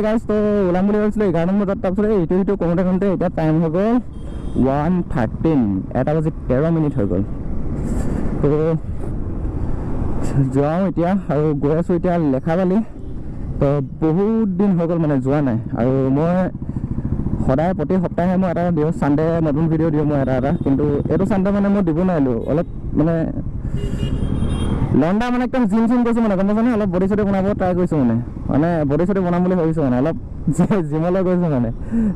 Guys তো ওলাম বুলি ভাবিছিলোঁ 11 বজাত তাৰপিছত ইটো কৰোঁতে এতিয়া টাইম হৈ গ'ল 1:13 এটা বাজি 13 মিনিট হৈ গ'ল তো যাওঁ এতিয়া আৰু গৈ আছোঁ এতিয়া লেখাবালি তো বহুত দিন হৈ গ'ল মানে যোৱা নাই আৰু মই সদায় প্ৰতি সপ্তাহে মই এটা দিওঁ ছানডে নতুন ভিডিঅ' দিওঁ মই এটা কিন্তু এইটো ছানডে মানে মই দিব নোৱাৰিলোঁ অলপ মানে লণ্ডা মানে একদম জিম কৰিছোঁ মানে গম পাইছানে অলপ বডি চডি বনাব ট্ৰাই কৰিছোঁ মানে বডি চডি বনাম বুলি ভাবিছোঁ মানে অলপ জিমলৈ গৈছোঁ মানে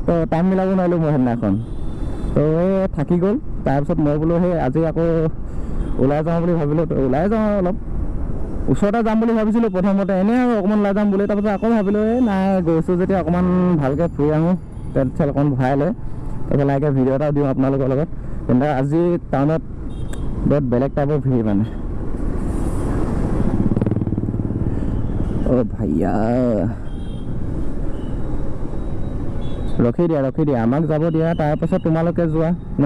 তো টাইম মিলাব নোৱাৰিলোঁ মই সেইদিনাখন তো এই থাকি গ'ল তাৰপিছত মই বোলো সেই আজি আকৌ ওলাই যাওঁ বুলি ভাবিলোঁ তো ওলাই যাওঁ অলপ ওচৰতে যাম বুলি ভাবিছিলোঁ প্ৰথমতে এনেই আৰু অকণমান ওলাই যাম বুলি তাৰপিছত আকৌ ভাবিলোঁ এই নাই গৈছোঁ যেতিয়া অকণমান ভালকৈ ফুৰি আহোঁ তেল চেল অকণমান ভৰাই লৈ তাৰপিছত লাহেকৈ ভিডিঅ' এটাও দিওঁ আপোনালোকৰ লগত কিন্তু আজি টাউনত বহুত বেলেগ টাইপৰ ভিৰ মানে ভাইয়া ৰখি দিয়া আমাক যাব দিয়া তাৰপাছত তোমালোকে যোৱা ন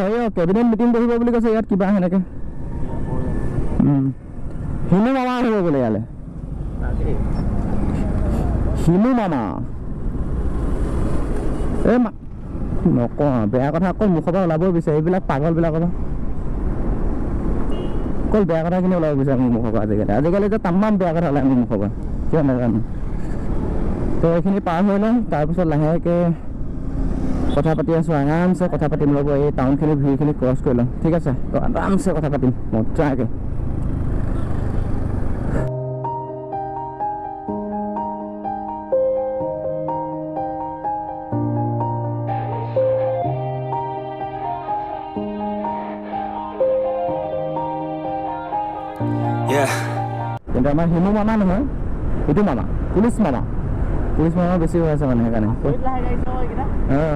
হেৰি কেবিনেট মিটিং বহিব বুলি কৈছে ইয়াত কিবা সেনেকৈ হিমু মামা আহিব বোলে ইয়ালৈ হিমু মামা এই নকওঁ বেয়া কথা অকল মুখৰ পৰা ওলাব বিচাৰে এইবিলাক পাগলবিলাকৰ পৰা অকল বেয়া কথাখিনি ওলাব বিচাৰে মোৰ মুখৰ পৰা আজিকালি যে তামাম বেয়া কথা ওলায় মোৰ মুখৰ পৰা কিয় নাজানো তো এইখিনি পাৰ হৈ লওঁ তাৰপিছত লাহেকৈ কথা পাতি আছোঁ আৰামছে কথা পাতিম ৰ'ব এই টাউনখিনি ভিৰখিনি ক্ৰছ কৰি লওঁ ঠিক আছে তো আৰামছে কথা পাতিম মজাকৈ কিন্তু আমাৰ হিমু মামা নহয় এইটো মামা পুলিচ মামা বেছি হৈ আছে মানে সেইকাৰণে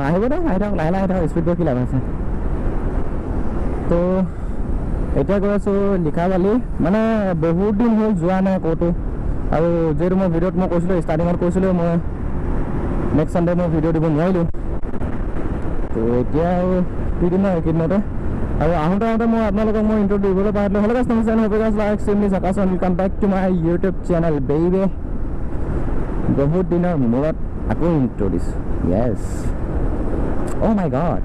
আহিব দে আহি থাকক লাহে থাকক স্পীড গৈ কি লাভ আছে তো এতিয়া গৈ আছোঁ লিখাবালি মানে বহুত দিন হ'ল যোৱা নাই ক'তো আৰু যিহেতু মই ভিডিঅ'ত মই কৈছিলোঁ ষ্টাৰ্টিঙত কৈছিলোঁ মই নেক্সট ছানডে মই ভিডিঅ' দিব নোৱাৰিলোঁ তো এতিয়া আৰু দি দিম আৰু এইকেইদিনতে আৰু আহোঁতে মই আপোনালোকক মই ইণ্টাৰভিউ দিবলৈ পাৰিলোঁ হ'লে গাইজ নমস্কাৰ welcome back to my YouTube channel babe বহুত দিনৰ মূৰত আকৌ ইণ্টাৰভিউ দিছোঁ yes oh' my god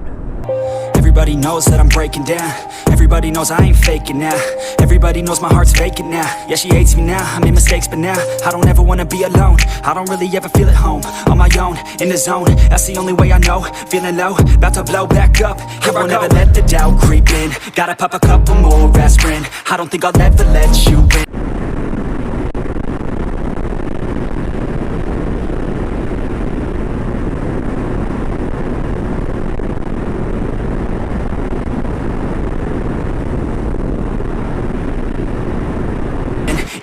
Everybody knows that I'm breaking down. Everybody knows I ain't faking now. Everybody knows my heart's vacant now. Yeah, she hates me now, I made mistakes but now I don't ever wanna be alone. I don't really ever feel at home. On my own, in the zone, that's the only way I know. Feeling low, about to blow back up. Here I won't ever let the doubt creep in. Gotta pop a couple more aspirin. I don't think I'll ever let you in.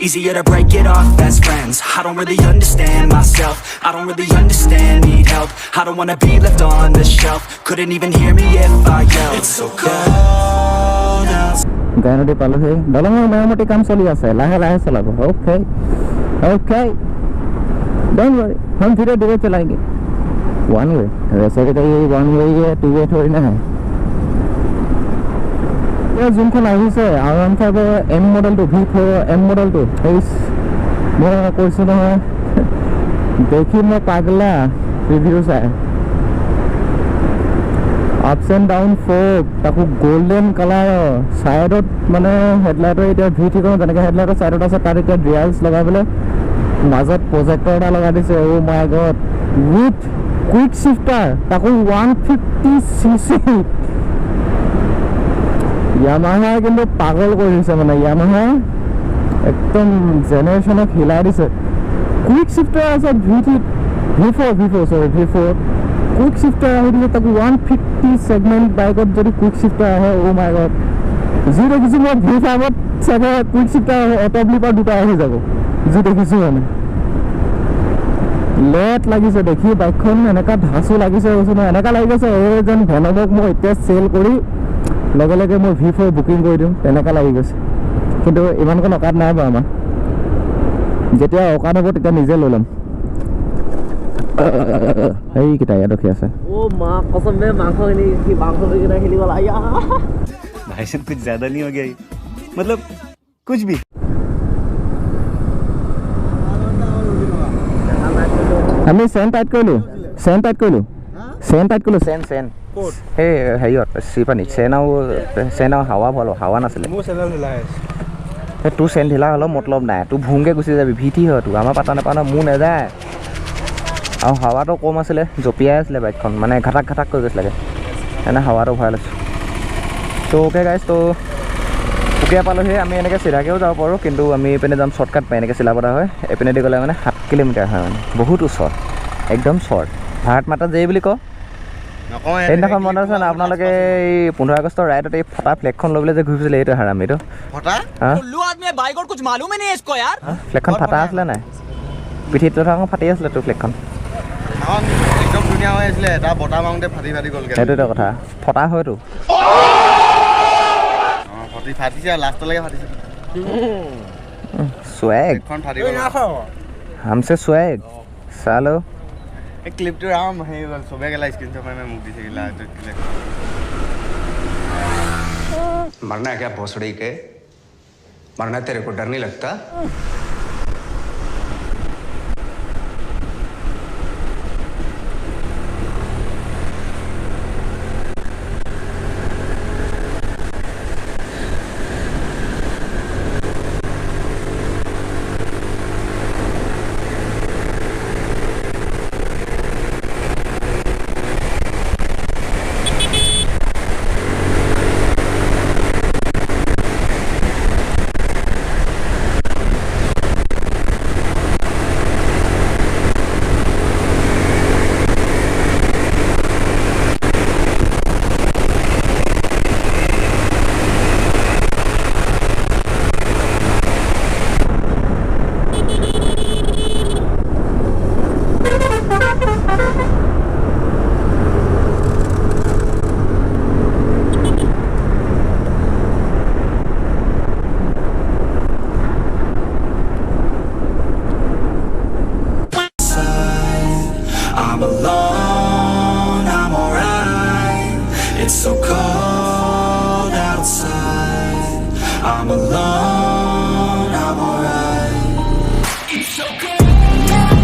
Easier to break it off best friends. I don't really understand myself. I don't really understand, need help. I don't wanna be left on the shelf. Couldn't even hear me if I yelled. It's so cold outside. গায়নটি পালো হে দলঙৰ মেৰামতি কাম চলি আছে লাহে চলাব okay don't worry हम धीरे धीरे चलाएंगे वन वे वैसे तो ये वन वे है टू वे थोड़ी ना है ये जोनখন আহিছে R15 M মডেলটো V4 M মডেলটো মই কৈছোঁ নহয় দেখি মই পাগলা ৰিভিউ চাই আপস এণ্ড ডাউন ফ'ক তাকো গোল্ডেন কালাৰ ছাইডত মানে হেডলাইটৰ এতিয়া V3 যেনেকৈ হেডলাইটৰ ছাইডত আছে তাত এতিয়া ড্ৰিয়ালছ লগাই পেলাই মাজত প্ৰজেক্টৰ এটা লগাই দিছে অ' মাই গড উইথ কুইক শিফটাৰ তাকো 150cc ইয়ামাহা কিন্তু পাগল কৰিছে মানে ইয়ামাহা একদম জেনেৰেশ্যনক হিলাই দিছে কুইক শিফটাৰ আছে V4 কুইক শিফটাৰ আহি দিছে তাকো 150 ছেগমেণ্ট বাইকত যদি কুইক শিফটাৰ আহে অ' মাই গড যি দেখিছোঁ মই V5ত চাগে কুইক শিফটাৰ অট'ব্লি পৰা দুটা আহি যাব যি দেখিছোঁ মানে লেট লাগিছে দেখি বাইকখন এনেকুৱা ধাচু লাগিছে এনেকুৱা লাগি গৈছে এই যেন ভেনমক মই এতিয়া চেল কৰি লগে লগে মই V4 বুকিং কৰি দিওঁ তেনেকুৱা লাগি গৈছে কিন্তু ইমানকণ অকাত নাই বাৰু আমাৰ যেতিয়া অকাত হ'ব তেতিয়া নিজে লৈ ল'ম এইকেইটা ইয়াত ৰখি আছে ओ मां कसम में मांस वगैरह हिली वाला आया भाई साहब कुछ ज्यादा नहीं हो गया मतलब कुछ भी আমি চেন টাইট কৰিলোঁ চেন টাইট কৰিলোঁ চেন সেই হেৰিয়ত চিপানীত চেন আৰু হাৱা ভৰালো হাৱা নাছিলে তোৰ চেন ঢিলা হ'লেও মতলব নাই তোৰ ভুংকৈ গুচি যাবি ভিটি হয় তোৰ আমাৰ পাতা নাপাওঁ ন মোৰ নাযায় আৰু হাৱাটো কম আছিলে জঁপিয়াই আছিলে বাইকখন মানে ঘাটাক কৰি গৈছিলেগৈ সেইকাৰণে হাৱাটো ভৰাই লৈছোঁ ত' অ'কে গাইজ ত' পুকিয়া পালোহি আমি এনেকৈ চিধাকৈও যাব পাৰোঁ কিন্তু আমি এইপিনে যাম শ্বৰ্টকাট পাই এনেকৈ চিলাপতা হয় এইপিনেদি গ'লে মানে 7 কিলোমিটাৰ হয় মানে বহুত ওচৰত একদম শ্বৰ্ট ভাৰত মাতা যেই বুলি কওঁ সেইদিনাখন মনত আছে না আপোনালোকে এই 15 আগষ্টৰ ৰাইডত এই ফটা ফ্লেগখন লৈ পেলাই যে ঘূৰি ফুৰিছিলে এইটো হাৰামিটো ফ্লেগখন ফটা আছিলে নাই পিঠিত তথাখন ফাটি আছিলে তোৰ ফ্লেগখন একদম ধুনীয়া হৈ আছিলে এটা বতাহ মাৰোঁতে ফাটি গ'লগৈ সেইটোতো কথা ফটা হয়তো ফাটিছে আৰু লাষ্টলৈকে ফাটিছে swag हमसे swag सालो एक क्लिप तो राम है सुबह के स्क्रीनशॉट में मुक्ति से गिला तो मरना है क्या भोसड़ी के मरना तेरे को डर नहीं लगता It's so cold outside. I'm alone, I'm alright. It's so cold outside.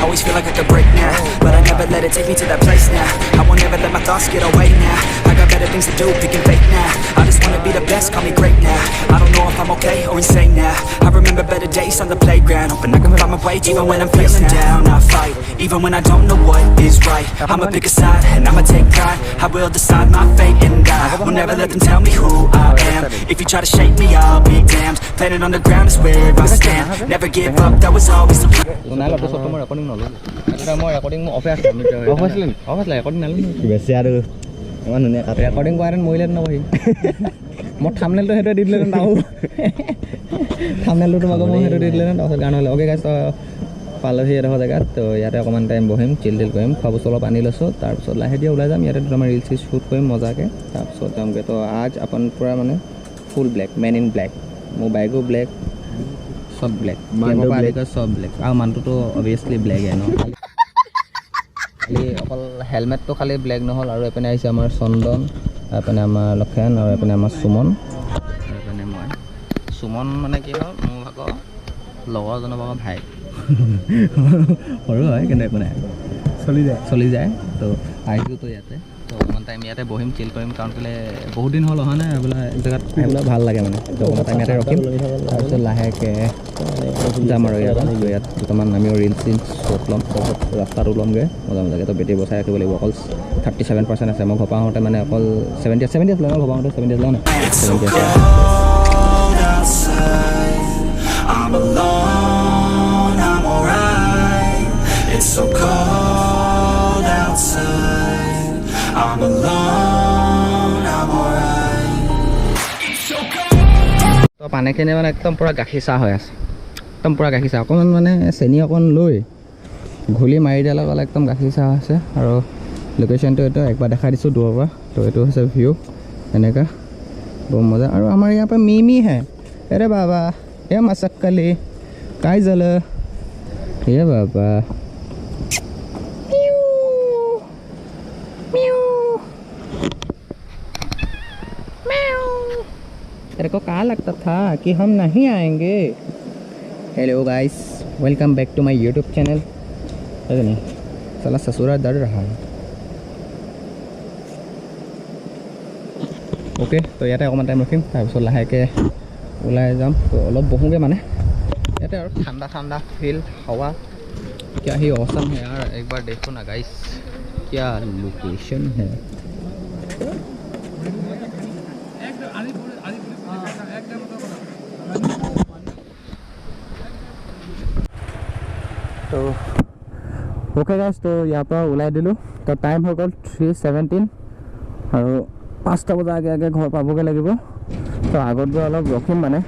Always feel like I could break now, but I never let it take me to that place now. I won't ever let my thoughts get away now. I got better things to do, picking fake now. I just wanna be the best, call me great now. I don't know if I'm okay or insane now. I remember better days on the playground, hoping I can find my way even when I'm feeling down. I fight, even when I don't know what is right. I'ma pick a side, and I'ma take pride. I will decide my fate and I will never let them tell me who I am. If you try to shake me, I'll be damned. Planet on the ground is where I stand. Never give up, that was always the plan. Recording অফে আছে off আছিলে recording নালোঁ বেছি আৰু ইমান ধুনীয়া কাট recording কৰা হেঁতেন মৰিলে নবহি মই থাম্বনেইলটো সেইটো দি দিলেহেঁতেন আৰু থাম্বনেইলটো তোমাক মই সেইটো দি দিলেহেঁতেন তাৰপিছত গান হ'লে অ'কে গাইছ পালোহি এডোখৰ জেগাত তো ইয়াতে অকণমান টাইম বহিম চিল কৰিম খোৱা বস্তু অলপ আনি লৈছোঁ তাৰপিছত লাহে দিয়ে ওলাই যাম ইয়াতে দুটামান ৰিলছ শ্বুট কৰিম মজাকৈ তাৰপিছত যামগৈ তো আজ আপন পূৰা মানে ফুল ব্লেক মেন ইন ব্লেক মোৰ বাইকো ব্লেক চব ব্লেক চব ব্লেক আৰু মানুহটোতো অভিয়াছলি ব্লেকে ন খালি অকল হেলমেটটো খালি ব্লেক নহ'ল আৰু এপিনে আহিছে আমাৰ চন্দন এপিনে আমাৰ লক্ষণ আৰু এপিনে আমাৰ সুমন এপিনে মই সুমন মানে কি হ'ল মোৰ ভাগৰ লগৰজনৰ ভাগৰ ভাই সৰু হয় কিন্তু একো নাই চলি যায় তো আহিছোঁতো ইয়াতে তো অকণমান টাইম ইয়াতে বহিম চিল কৰিম কাৰণ কেলৈ বহুত দিন হ'ল অহা নাই এইবিলাক জেগাত আহিবলৈ ভাল লাগে মানে তো অকণমান টাইম ইয়াতে ৰখিম তাৰপিছত লাহেকৈ যাম আৰু ইয়াত দুটামান আমিও ৰিলছ শ্বট ল'ম তাৰপিছত ৰাস্তাত ওলামগৈ মজাকৈ তো বেটেৰী বচাই ৰাখিব লাগিব অকল 37% আছে মই ঘৰ পৰা আহোঁতে মানে অকল 70 আছিলে মই ঘৰ পৰা আহোঁতে 70 আছিলে নাই 70 আছে I'm alone, I'm alright. It's so cold outside. I'm alone, I'm alright. It's so cold. তো পানীখিনি মানে একদম পূৰা গাখীৰ চাহ হৈ আছে একদম পূৰা গাখীৰ চাহ অকণমান মানে চেনি অকণ লৈ ঘূলি মাৰি দিয়াৰ লগে একদম গাখীৰ চাহ আছে আৰু লোকেশ্যনটো এইটো একবাৰ দেখাই দিছোঁ দূৰৰ পৰা তো এইটো হৈছে ভিউ এনেকুৱা বৰ মজা আৰু আমাৰ ইয়াৰ পৰা মিমি হে अरे बाबा ये मसक्कली काय झालं ये बाबा तेरे को कहा लगता था कि हम नहीं आएंगे hello guys welcome back to my YouTube channel है नहीं साला ससुरा डर रहा है ओके तो ইয়াতে অকণমান টাইম ৰখিম তাৰপিছত লাহেকৈ ওলাই যাম তো অলপ বহোগে মানে ইয়াতে আৰু ঠাণ্ডা ঠাণ্ডা ফিল হাৱা क्या ही औसम है यार एक बार देखो ना गाइस क्या लोकेशन है तो ओके गाइस तो यहाँ पर ओलाई दिलो तो टाइम हो गल 3:17 और 5টা বজা आगे आगे घर पाबगे লাগিব तो আগত গৈ অলপ ৰখিম মানে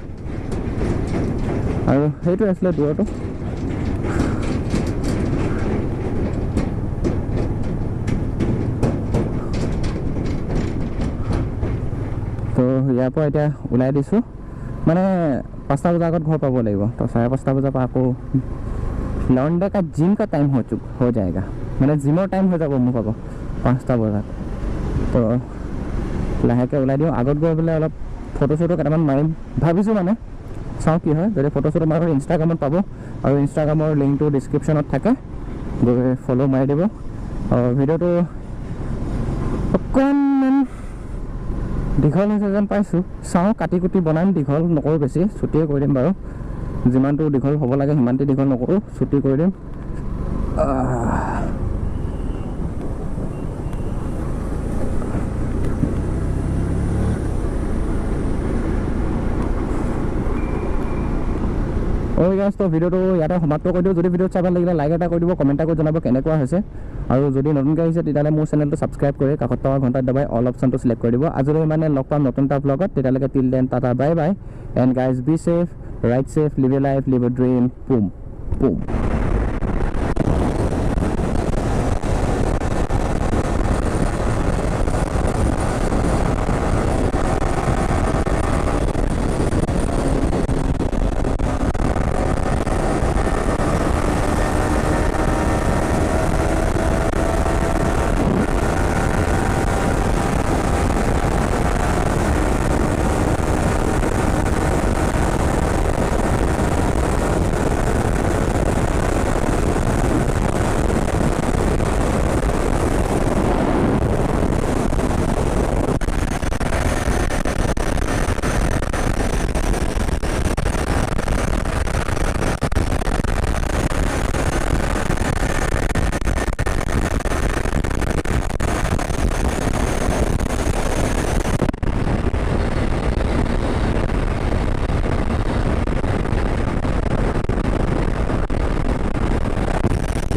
আৰু সেইটো আসলে দূৰটো তো ইয়াৰ পৰা এতিয়া ওলাই দিছোঁ মানে 5টা বজা আগত घर पाब লাগিব तो 5:30 बजे पर আকৌ लौंडे का जिम का टाइम हो जाएगा मैंने जिमर टाइम हो যাব মোক আকৌ 5টা বজাত তো লাহেকৈ ওলাই দিওঁ আগত গৈ পেলাই অলপ ফটো চটো কেইটামান মাৰিম ভাবিছোঁ মানে চাওঁ কি হয় যদি ফটো চটো মাৰোঁ ইনষ্টাগ্ৰামত পাব আৰু ইনষ্টাগ্ৰামৰ লিংকটো ডিছক্ৰিপশ্যনত থাকে গৈ ফ'ল' মাৰি দিব আৰু ভিডিঅ'টো অকণমান দীঘল হৈছে যেন পাইছোঁ চাওঁ কাটি কুটি বনাম দীঘল নকৰোঁ বেছি ছুটিয়ে কৰি দিম বাৰু যিমানটো দীঘল হ'ব লাগে সিমানটো দীঘল নকৰোঁ ছুটি কৰি দিম ओके गाइस तो ভিডিওটো ইয়াতে সমাপ্ত কৰি দিওঁ যদি ভিডিও চাই ভাল লাগিলে লাইক এটা কৰি দিব কমেণ্ট এটা কৰি জনাব কেনেকুৱা হৈছে আৰু যদি নতুনকৈ আহিছে তেতিয়াহ'লে মোৰ চেনেলটো ছাবস্ক্ৰাইব কৰি কাষত থকা ঘণ্টাত দবাই অল অপশ্যনটো চিলেক্ট কৰি দিব আজিলৈ মানে লগ পাম নতুন এটা ব্লগত তেতিয়ালৈকে till then tata bye bye and guys be safe right safe live a life live a dream পুম পুম